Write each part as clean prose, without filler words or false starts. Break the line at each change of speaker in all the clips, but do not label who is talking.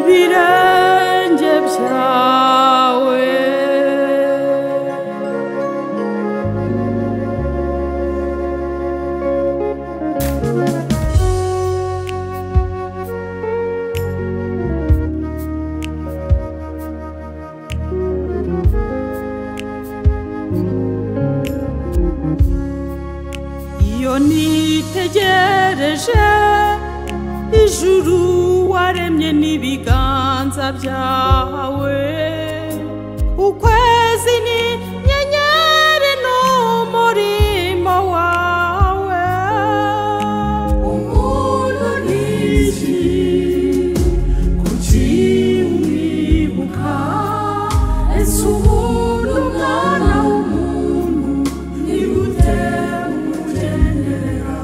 ibirenge byawe iyo nitegereje ijuru waremye n'ibiganza byawe ukwezi n'inyenyeri n'umurimo wawe umuntu n'iki kuki umwibuka ese umuntu umwana w'umuntu ni gute umugenderera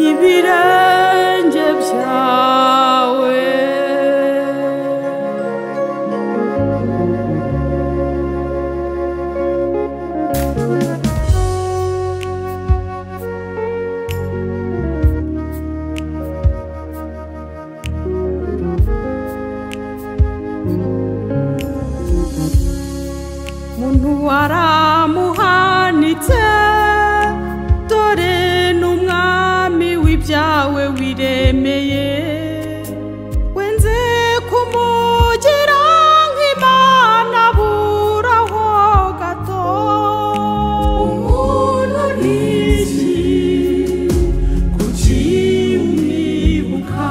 ibirenge byawe muntu waramuhanitse dore n'umwami w'ibyawe wiremeye wenze kumugira nk'Imana buraho gato umuntu n'iki kuki umwibuka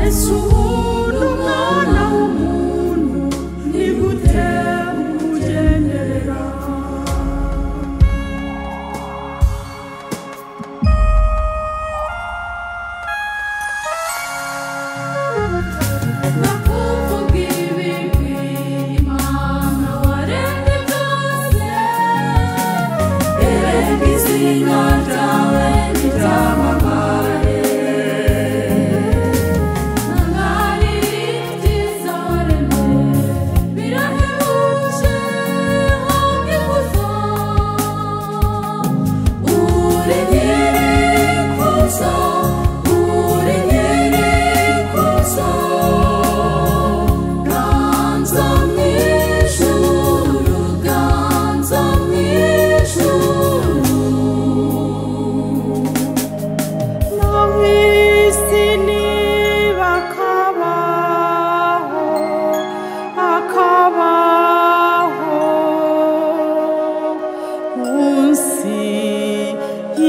ese umuntu umwana w'umuntu ni gute umugenderera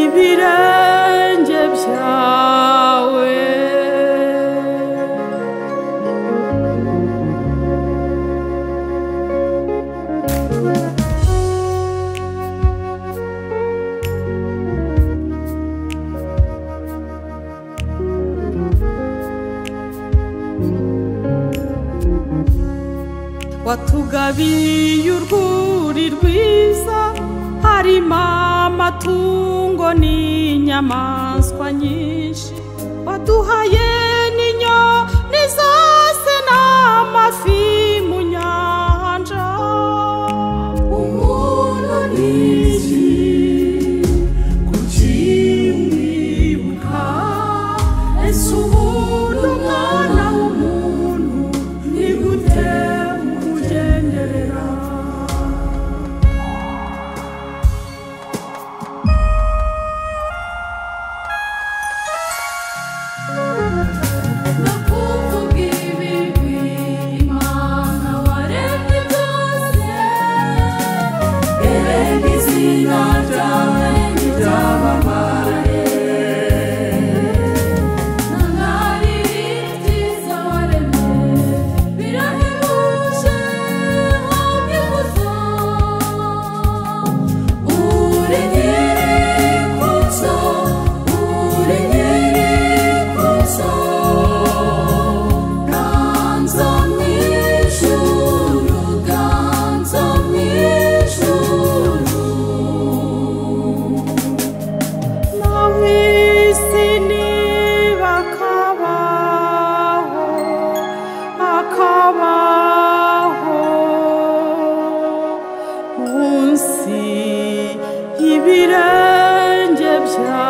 ibirenge byawe watugabiye urwuri rwiza harimo amatungo n'inyamaswa nyinshi waduhaye n'inyoni zose n'amafi mu nyanja umuntu n'iki kuki umwibuka ese umuntu umwana w'umuntu ni gute umugenderera munsi y'ibirenge byawe